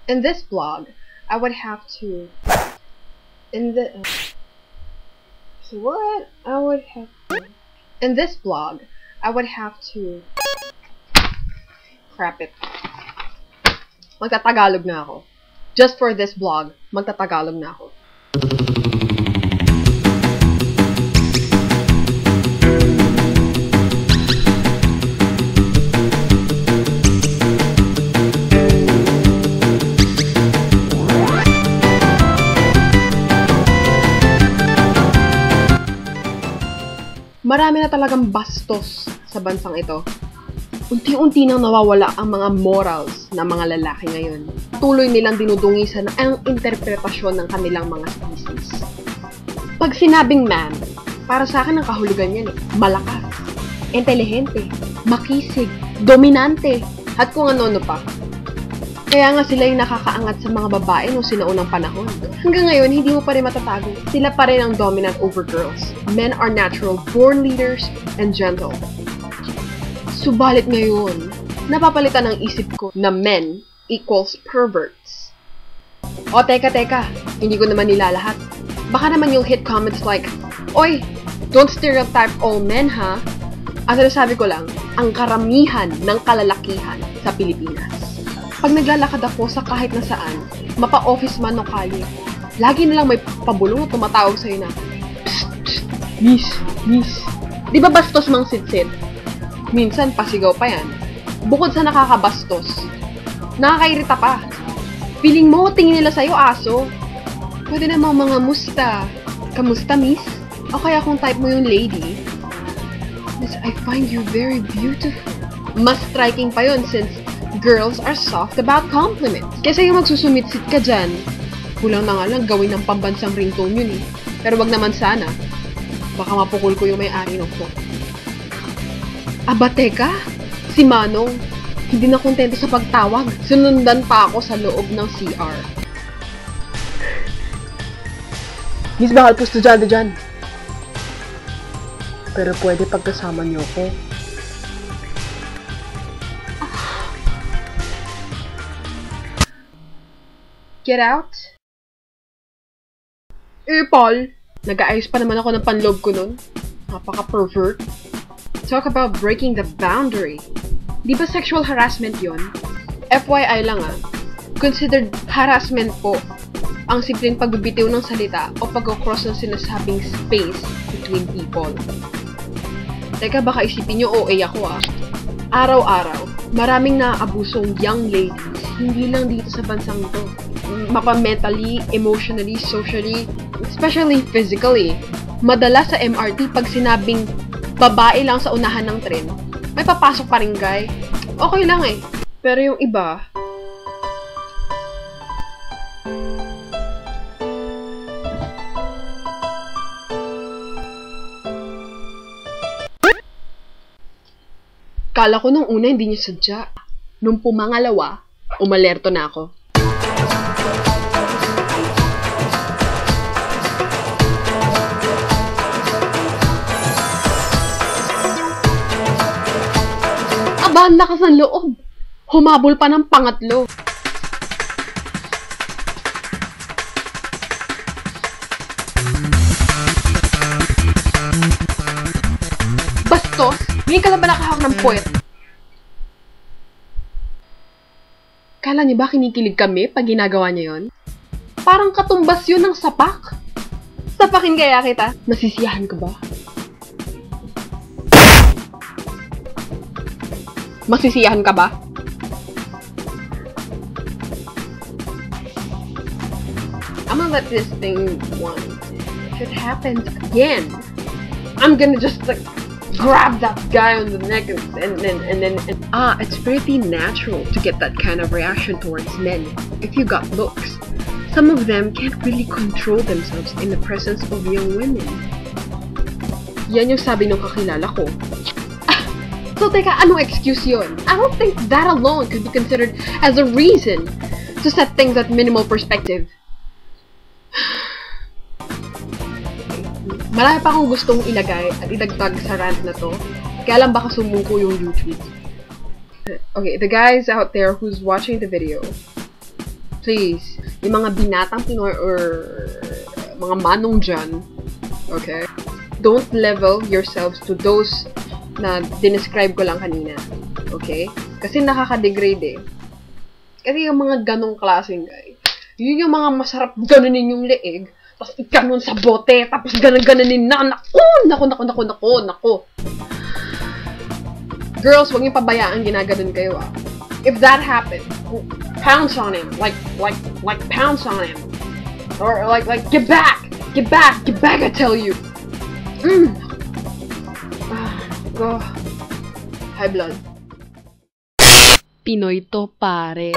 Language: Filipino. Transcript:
In this blog, I would have to... In this blog, I would have to... Crap it. Magtatagalog na ako. Just for this blog, magtatagalog na ako. Marami na talagang bastos sa bansang ito. Unti-unti nang nawawala ang mga morals ng mga lalaki ngayon. Tuloy nilang dinudungisan ang interpretasyon ng kanilang mga species. Pag sinabing man, para sa akin ang kahulugan yan malakas, intelihente, makisig, dominante, at kung ano-ano pa. Kaya nga sila yung nakakaangat sa mga babae noong sinaunang panahon. Hanggang ngayon, hindi mo pa rin matatago. Sila pa rin ang dominant over girls. Men are natural born leaders and gentle. Subalit ngayon, napapalitan ang isip ko na men equals perverts. O teka, hindi ko naman nila lahat. Baka naman you'll hit comments like, "Oy, don't stereotype all men ha?" Ang sinasabi ko lang, ang karamihan ng kalalakihan sa Pilipinas. Pag naglalakad ako sa kahit na saan, mapa-office man o kalye, lagi nilang may pabulong na tumatawag sa'yo na, "Psst, psst, miss." Di ba bastos mang sitsit? Minsan, pasigaw pa yan. Bukod sa nakakabastos, nakakairita pa. Feeling mo, tingin nila sa'yo aso. Pwede namang mga musta. Kamusta, miss? O kaya kung type mo yung lady, "Miss, I find you very beautiful." Mas striking pa yun since girls are soft about compliments. Kesa yung magsusumitsit ka dyan, kulang na nga lang gawin ng pambansang ringtone yun eh. Pero wag naman sana. Baka mapukul ko yung may-ari ng phone. Aba teka, si Manong, hindi na kontento sa pagtawag. Sinundan pa ako sa loob ng CR. "Miss, bakal po estudyante dyan. Pero pwede pagkasama niyo ko." Get out? Paul, nag-aayos pa naman ako ng panloob ko nun. Napaka-pervert. Talk about breaking the boundary. Di ba sexual harassment yon? FYI lang considered harassment po ang simpleng pagbibitiw ng salita o pag-cross ng sinasabing space between people. Teka, baka isipin nyo OA ako Araw-araw, maraming naaabusong young ladies, hindi lang dito sa bansang ito. Mapa-mentally, emotionally, socially, especially physically. Madalas sa MRT, pag sinabing babae lang sa unahan ng tren, may papasok pa rin guy. Okay lang Pero yung iba, kala ko nung una hindi niya sadya. Nung pumangalawa, umalerto na ako. Aba, ang lakas ng loob. Humabol pa ng pangatlo. Bastos? Ngayon ka lang ba nakahawak ng puwet? Kala niyo ba kinikilig kami pag ginagawa niya yon? Parang katumbas yun ng sapak. Sapakin kaya kita? Nasisiyahan ka ba? Masisiyahan ka ba? I'm gonna let this thing once. If it happens again, I'm gonna just grab that guy on the neck and it's pretty natural to get that kind of reaction towards men if you got looks. Some of them can't really control themselves in the presence of young women. Yan yung sabi ng kakilala ko. So teka, anong excuse yun? I don't think that alone could be considered as a reason to set things at minimal perspective. Marami pa akong gustong ilagay at idagdag sa rant na to. Kaya lang baka sumuko yung YouTube. Okay, the guys out there who's watching the video, please, yung mga binatang Pinoy or mga manong dyan, okay? Don't level yourselves to those na dinescribe ko lang kanina. Okay? Kasi nakaka-degrade eh. Kasi yung mga ganong klaseng guy, yun yung mga masarap ganunin yung leeg, tapos ikanon sa bote, tapos ganon-ganonin na, naku. Girls, huwag niyo pabayaan ginaganon kayo ah. If that happened, pounce on him, like pounce on him. Or like, get back, I tell you. Go. High blood. Pinoy to, pare.